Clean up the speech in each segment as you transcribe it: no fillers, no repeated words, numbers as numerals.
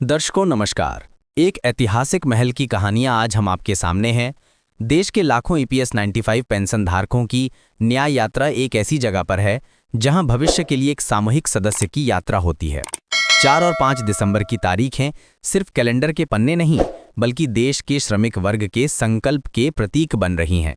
दर्शकों नमस्कार। एक ऐतिहासिक महल की कहानियां आज हम आपके सामने हैं। देश के लाखों ईपीएस 95 पेंशन धारकों की न्याय यात्रा एक ऐसी जगह पर है जहां भविष्य के लिए एक सामूहिक सदस्य की यात्रा होती है। 4 और 5 दिसंबर की तारीखें सिर्फ कैलेंडर के पन्ने नहीं बल्कि देश के श्रमिक वर्ग के संकल्प के प्रतीक बन रही हैं।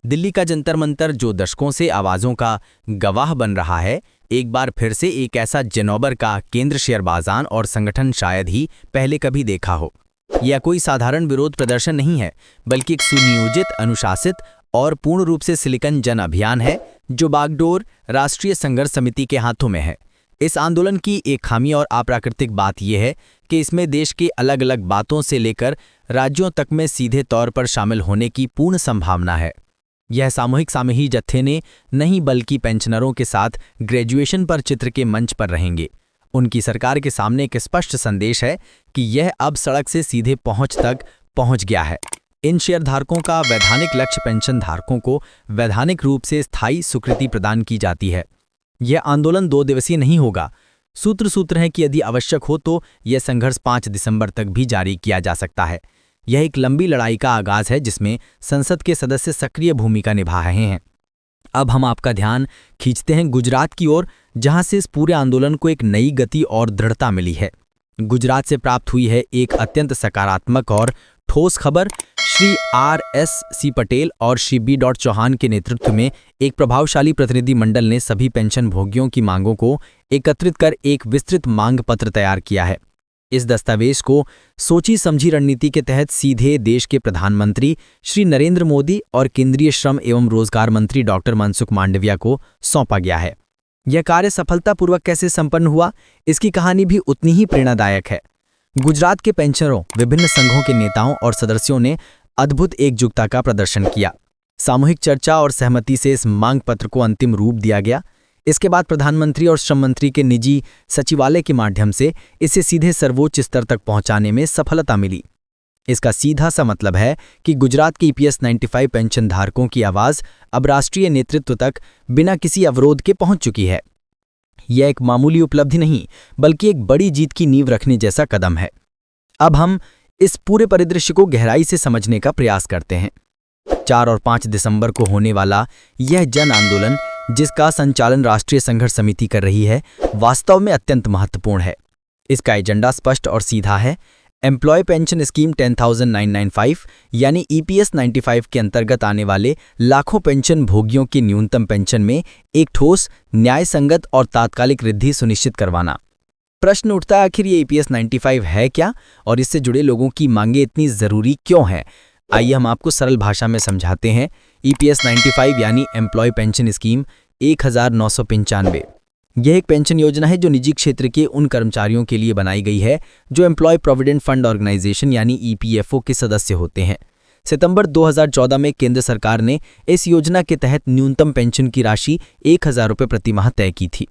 दिल्ली का जंतर मंतर जो दशकों से आवाज़ों का गवाह बन रहा है, एक बार फिर से एक ऐसा जनौबर का केंद्र शेयर बाजार और संगठन शायद ही पहले कभी देखा हो। यह कोई साधारण विरोध प्रदर्शन नहीं है बल्कि एक सुनियोजित, अनुशासित और पूर्ण रूप से सिलिकन जन अभियान है जो बागडोर राष्ट्रीय संघर्ष समिति के हाथों में है। इस आंदोलन की एक खामी और अप्राकृतिक बात यह है कि इसमें देश के अलग अलग बातों से लेकर राज्यों तक में सीधे तौर पर शामिल होने की पूर्ण संभावना है। यह सामूहिक सामूहिक जत्थे ने नहीं बल्कि पेंशनरों के साथ ग्रेजुएशन पर चित्र के मंच पर रहेंगे। उनकी सरकार के सामने एक स्पष्ट संदेश है कि यह अब सड़क से सीधे पहुंच तक पहुंच गया है। इन शेयरधारकों का वैधानिक लक्ष्य पेंशन धारकों को वैधानिक रूप से स्थायी स्वीकृति प्रदान की जाती है। यह आंदोलन 2 दिवसीय नहीं होगा। सूत्र है कि यदि आवश्यक हो तो यह संघर्ष 5 दिसंबर तक भी जारी किया जा सकता है। यह एक लंबी लड़ाई का आगाज है जिसमें संसद के सदस्य सक्रिय भूमिका निभा रहे हैं। अब हम आपका ध्यान खींचते हैं गुजरात की ओर, जहां से इस पूरे आंदोलन को एक नई गति और दृढ़ता मिली है। गुजरात से प्राप्त हुई है एक अत्यंत सकारात्मक और ठोस खबर। श्री RSC पटेल और श्री B. चौहान के नेतृत्व में एक प्रभावशाली प्रतिनिधि मंडल ने सभी पेंशन भोगियों की मांगों को एकत्रित कर एक विस्तृत मांग पत्र तैयार किया है। इस दस्तावेज को सोची समझी रणनीति के तहत सीधे देश के प्रधानमंत्री श्री नरेंद्र मोदी और केंद्रीय श्रम एवं रोजगार मंत्री डॉक्टर मनसुख मांडविया को सौंपा गया है। यह कार्य सफलतापूर्वक कैसे संपन्न हुआ, इसकी कहानी भी उतनी ही प्रेरणादायक है। गुजरात के पेंशनरों, विभिन्न संघों के नेताओं और सदस्यों ने अद्भुत एकजुटता का प्रदर्शन किया। सामूहिक चर्चा और सहमति से इस मांग पत्र को अंतिम रूप दिया गया। इसके बाद प्रधानमंत्री और श्रम मंत्री के निजी सचिवालय के माध्यम से इसे सीधे सर्वोच्च स्तर तक पहुंचाने में सफलता मिली। इसका सीधा सा मतलब है कि गुजरात के ईपीएस 95 पेंशन धारकों की आवाज़ अब राष्ट्रीय नेतृत्व तक बिना किसी अवरोध के पहुंच चुकी है। यह एक मामूली उपलब्धि नहीं बल्कि एक बड़ी जीत की नींव रखने जैसा कदम है। अब हम इस पूरे परिदृश्य को गहराई से समझने का प्रयास करते हैं। 4 और 5 दिसंबर को होने वाला यह जन आंदोलन, जिसका संचालन राष्ट्रीय संघर्ष समिति कर रही है, वास्तव में अत्यंत महत्वपूर्ण है। इसका एजेंडा स्पष्ट और सीधा है। एम्प्लॉय पेंशन स्कीम 10,995 यानी ईपीएस 95 के अंतर्गत आने वाले लाखों पेंशन भोगियों की न्यूनतम पेंशन में एक ठोस, न्याय संगत और तात्कालिक वृद्धि सुनिश्चित करवाना। प्रश्न उठता है, आखिर ये ईपीएस 95 है क्या और इससे जुड़े लोगों की मांगें इतनी जरूरी क्यों हैं? आइए हम आपको सरल भाषा में समझाते हैं। ईपीएस 95 यानी एम्प्लॉय पेंशन स्कीम 1995 यह एक पेंशन योजना है जो निजी क्षेत्र के उन कर्मचारियों के लिए बनाई गई है जो एम्प्लॉय प्रोविडेंट फंड ऑर्गेनाइजेशन यानी ईपीएफओ के सदस्य होते हैं। सितंबर 2014 में केंद्र सरकार ने इस योजना के तहत न्यूनतम पेंशन की राशि 1,000 रुपये प्रति माह तय की थी।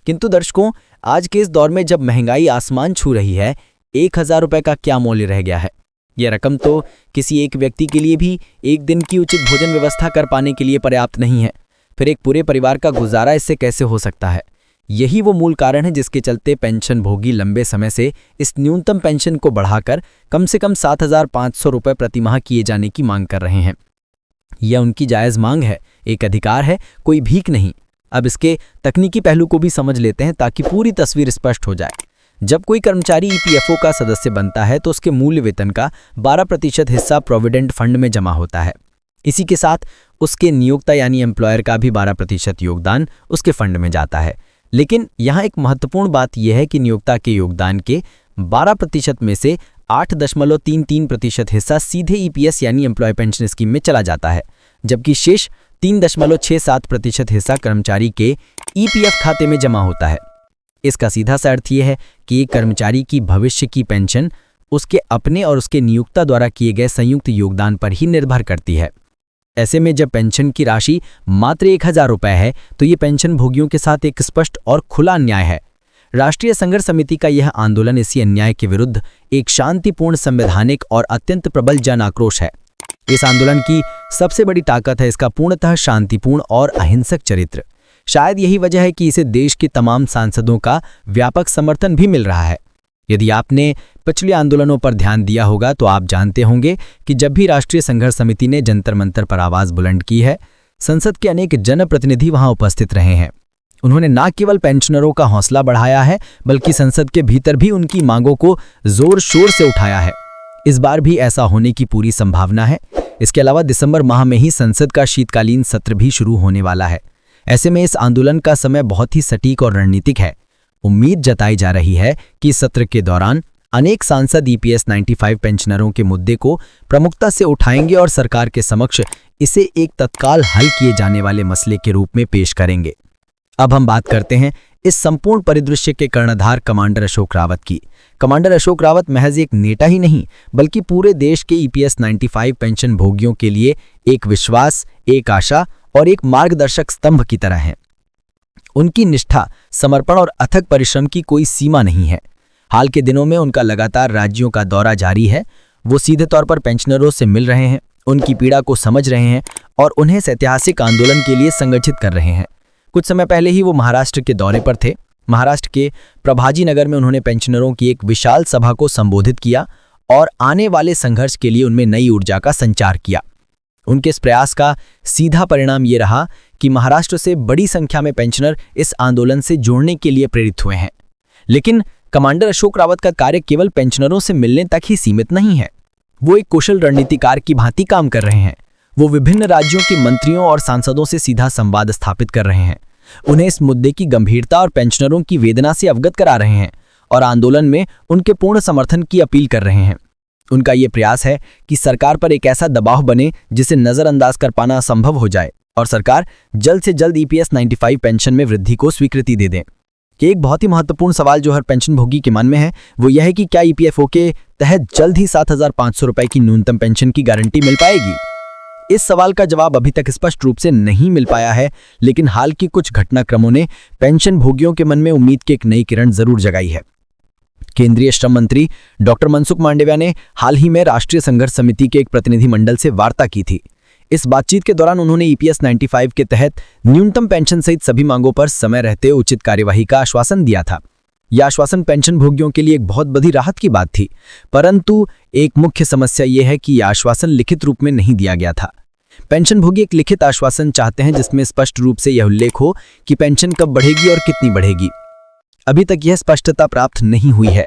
किंतु दर्शकों, आज के इस दौर में जब महंगाई आसमान छू रही है, 1,000 रुपये का क्या मूल्य रह गया है? यह रकम तो किसी एक व्यक्ति के लिए भी एक दिन की उचित भोजन व्यवस्था कर पाने के लिए पर्याप्त नहीं है। फिर एक पूरे परिवार का गुजारा इससे कैसे हो सकता है? यही वो मूल कारण है जिसके चलते पेंशन भोगी लंबे समय से इस न्यूनतम पेंशन को बढ़ाकर कम से कम 7,500 रुपये प्रति माह किए जाने की मांग कर रहे हैं। यह उनकी जायज़ मांग है, एक अधिकार है, कोई भीख नहीं। अब इसके तकनीकी पहलू को भी समझ लेते हैं ताकि पूरी तस्वीर स्पष्ट हो जाए। जब कोई कर्मचारी ईपीएफओ का सदस्य बनता है तो उसके मूल वेतन का 12% हिस्सा प्रोविडेंट फंड में जमा होता है। इसी के साथ उसके नियोक्ता यानी एम्प्लॉयर का भी 12% योगदान उसके फंड में जाता है। लेकिन यहाँ एक महत्वपूर्ण बात यह है कि नियोक्ता के योगदान के 12% में से 8.33% हिस्सा सीधे ईपीएस यानी एम्प्लॉय पेंशन स्कीम में चला जाता है, जबकि शेष 3.67% हिस्सा कर्मचारी के ईपीएफ खाते में जमा होता है। इसका सीधा सा अर्थ यह है कि एक कर्मचारी की भविष्य की पेंशन उसके अपने और उसके नियोक्ता द्वारा किए गए संयुक्त योगदान पर ही निर्भर करती है। ऐसे में जब पेंशन की राशि मात्र 1,000 रुपये है तो ये पेंशन भोगियों के साथ एक स्पष्ट और खुला अन्याय है। राष्ट्रीय संघर्ष समिति का यह आंदोलन इसी अन्याय के विरुद्ध एक शांतिपूर्ण, संवैधानिक और अत्यंत प्रबल जन आक्रोश है। इस आंदोलन की सबसे बड़ी ताकत है इसका पूर्णतः शांतिपूर्ण और अहिंसक चरित्र। शायद यही वजह है कि इसे देश के तमाम सांसदों का व्यापक समर्थन भी मिल रहा है। यदि आपने पिछले आंदोलनों पर ध्यान दिया होगा तो आप जानते होंगे कि जब भी राष्ट्रीय संघर्ष समिति ने जंतर मंतर पर आवाज बुलंद की है, संसद के अनेक जनप्रतिनिधि वहां उपस्थित रहे हैं। उन्होंने न केवल पेंशनरों का हौसला बढ़ाया है, बल्कि संसद के भीतर भी उनकी मांगों को जोर शोर से उठाया है। इस बार भी ऐसा होने की पूरी संभावना है। इसके अलावा दिसंबर माह में ही संसद का शीतकालीन सत्र भी शुरू होने वाला है। ऐसे में इस आंदोलन का समय बहुत ही सटीक और रणनीतिक है। उम्मीद जताई जा रही है कि सत्र के दौरान अनेक सांसद ईपीएस 95 पेंशनरों के मुद्दे को प्रमुखता से उठाएंगे और सरकार के समक्ष इसे एक तत्काल हल किए जाने वाले मसले के रूप में पेश करेंगे। अब हम बात करते हैं इस संपूर्ण परिदृश्य के कर्णधार कमांडर अशोक रावत की। कमांडर अशोक रावत महज एक नेता ही नहीं, बल्कि पूरे देश के ईपीएस 95 पेंशन भोगियों के लिए एक विश्वास, एक आशा और एक मार्गदर्शक स्तंभ की तरह हैं। उनकी निष्ठा, समर्पण और अथक परिश्रम की कोई सीमा नहीं है। हाल के दिनों में उनका लगातार राज्यों का दौरा जारी है। वो सीधे तौर पर पेंशनरों से मिल रहे हैं, उनकी पीड़ा को समझ रहे हैं और उन्हें इस ऐतिहासिक आंदोलन के लिए संगठित कर रहे हैं। कुछ समय पहले ही वो महाराष्ट्र के दौरे पर थे। महाराष्ट्र के प्रभाजी नगर में उन्होंने पेंशनरों की एक विशाल सभा को संबोधित किया और आने वाले संघर्ष के लिए उनमें नई ऊर्जा का संचार किया। उनके इस प्रयास का सीधा परिणाम ये रहा कि महाराष्ट्र से बड़ी संख्या में पेंशनर इस आंदोलन से जोड़ने के लिए प्रेरित हुए हैं। लेकिन कमांडर अशोक रावत का कार्य केवल पेंशनरों से मिलने तक ही सीमित नहीं है। वो एक कुशल रणनीतिकार की भांति काम कर रहे हैं। वो विभिन्न राज्यों के मंत्रियों और सांसदों से सीधा संवाद स्थापित कर रहे हैं, उन्हें इस मुद्दे की गंभीरता और पेंशनरों की वेदना से अवगत करा रहे हैं और आंदोलन में उनके पूर्ण समर्थन की अपील कर रहे हैं। उनका ये प्रयास है कि सरकार पर एक ऐसा दबाव बने जिसे नजरअंदाज कर पाना असंभव हो जाए और सरकार जल्द से जल्द ईपीएस 95 पेंशन में वृद्धि को स्वीकृति दे दें। एक बहुत ही महत्वपूर्ण सवाल जो हर पेंशन भोगी के मन में है वो यह है कि क्या ईपीएफओ के तहत जल्द ही 7,500 रुपए की न्यूनतम पेंशन की गारंटी मिल पाएगी। इस सवाल का जवाब अभी तक स्पष्ट रूप से नहीं मिल पाया है, लेकिन हाल की कुछ घटनाक्रमों ने पेंशन भोगियों के मन में उम्मीद की एक नई किरण जरूर जगाई है। केंद्रीय श्रम मंत्री डॉक्टर मनसुख मांडविया ने हाल ही में राष्ट्रीय संघर्ष समिति के एक प्रतिनिधिमंडल से वार्ता की थी। इस बातचीत के दौरान उन्होंने ईपीएस 95 के तहत न्यूनतम पेंशन सहित सभी मांगों पर समय रहते उचित कार्यवाही का आश्वासन दिया था। यह आश्वासन पेंशन भोगियों के लिए एक बहुत बड़ी राहत की बात थी, परंतु एक मुख्य समस्या यह है कि यह आश्वासन लिखित रूप में नहीं दिया गया था। पेंशन भोगी एक लिखित आश्वासन चाहते हैं जिसमें स्पष्ट रूप से यह उल्लेख हो कि पेंशन कब बढ़ेगी और कितनी बढ़ेगी। अभी तक यह स्पष्टता प्राप्त नहीं हुई है।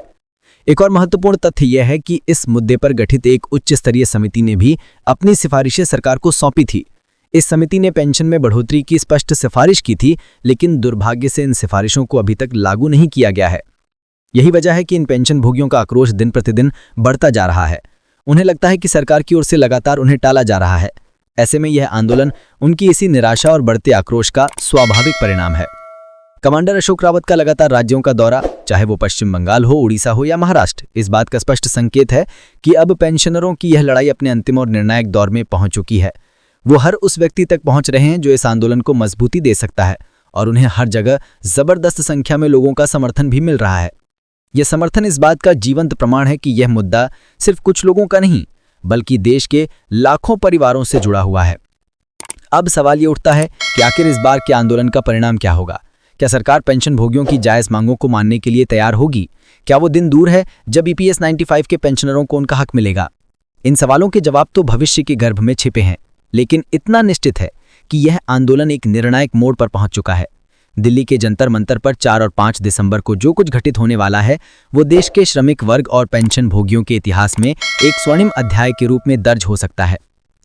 एक और महत्वपूर्ण तथ्य यह है कि इस मुद्दे पर गठित एक उच्च स्तरीय समिति ने भी अपनी सिफारिशें सरकार को सौंपी थी। इस समिति ने पेंशन में बढ़ोतरी की स्पष्ट सिफारिश की थी, लेकिन दुर्भाग्य से इन सिफारिशों को अभी तक लागू नहीं किया गया है। यही वजह है कि इन पेंशन भोगियों का आक्रोश दिन प्रतिदिन बढ़ता जा रहा है। उन्हें लगता है कि सरकार की ओर से लगातार उन्हें टाला जा रहा है। ऐसे में यह आंदोलन उनकी इसी निराशा और बढ़ते आक्रोश का स्वाभाविक परिणाम है। कमांडर अशोक रावत का लगातार राज्यों का दौरा, चाहे वो पश्चिम बंगाल हो, उड़ीसा हो या महाराष्ट्र, इस बात का स्पष्ट संकेत है कि अब पेंशनरों की यह लड़ाई अपने अंतिम और निर्णायक दौर में पहुंच चुकी है। वो हर उस व्यक्ति तक पहुंच रहे हैं जो इस आंदोलन को मजबूती दे सकता है और उन्हें हर जगह जबरदस्त संख्या में लोगों का समर्थन भी मिल रहा है। यह समर्थन इस बात का जीवंत प्रमाण है कि यह मुद्दा सिर्फ कुछ लोगों का नहीं, बल्कि देश के लाखों परिवारों से जुड़ा हुआ है। अब सवाल ये उठता है कि आखिर इस बार के आंदोलन का परिणाम क्या होगा। क्या सरकार पेंशन भोगियों की जायज मांगों को मानने के लिए तैयार होगी? क्या वो दिन दूर है जब ईपीएस 95 के पेंशनरों को उनका हक मिलेगा? इन सवालों के जवाब तो भविष्य के गर्भ में छिपे हैं, लेकिन इतना निश्चित है कि यह आंदोलन एक निर्णायक मोड़ पर पहुंच चुका है। दिल्ली के जंतर मंतर पर 4 और 5 दिसंबर को जो कुछ घटित होने वाला है वो देश के श्रमिक वर्ग और पेंशन भोगियों के इतिहास में एक स्वर्णिम अध्याय के रूप में दर्ज हो सकता है।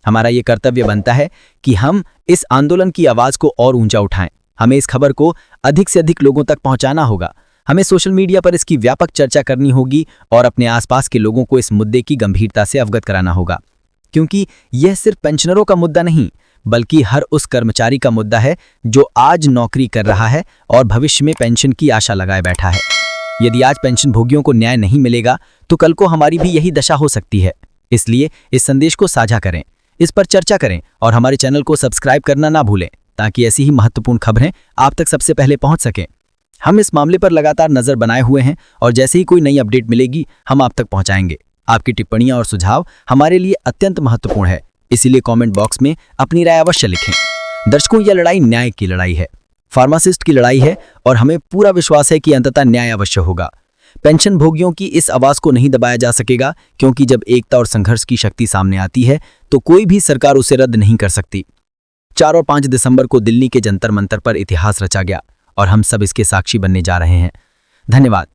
हमारा ये कर्तव्य बनता है कि हम इस आंदोलन की आवाज को और ऊंचा उठाएं। हमें इस खबर को अधिक से अधिक लोगों तक पहुंचाना होगा। हमें सोशल मीडिया पर इसकी व्यापक चर्चा करनी होगी और अपने आसपास के लोगों को इस मुद्दे की गंभीरता से अवगत कराना होगा, क्योंकि यह सिर्फ पेंशनरों का मुद्दा नहीं, बल्कि हर उस कर्मचारी का मुद्दा है जो आज नौकरी कर रहा है और भविष्य में पेंशन की आशा लगाए बैठा है। यदि आज पेंशन भोगियों को न्याय नहीं मिलेगा तो कल को हमारी भी यही दशा हो सकती है। इसलिए इस संदेश को साझा करें, इस पर चर्चा करें और हमारे चैनल को सब्सक्राइब करना ना भूलें, ताकि ऐसी ही महत्वपूर्ण खबरें आप तक सबसे पहले पहुंच सकें। हम इस मामले पर लगातार नजर बनाए हुए हैं और जैसे ही कोई नई अपडेट मिलेगी हम आप तक पहुंचाएंगे। आपकी टिप्पणियां और सुझाव हमारे लिए अत्यंत महत्वपूर्ण है, इसीलिए कमेंट बॉक्स में अपनी राय अवश्य लिखें। दर्शकों, यह लड़ाई न्याय की लड़ाई है, फार्मासिस्ट की लड़ाई है और हमें पूरा विश्वास है कि अंततः न्याय अवश्य होगा। पेंशन भोगियों की इस आवाज को नहीं दबाया जा सकेगा, क्योंकि जब एकता और संघर्ष की शक्ति सामने आती है तो कोई भी सरकार उसे रद्द नहीं कर सकती। 4 और 5 दिसंबर को दिल्ली के जंतर मंतर पर इतिहास रचा गया और हम सब इसके साक्षी बनने जा रहे हैं। धन्यवाद।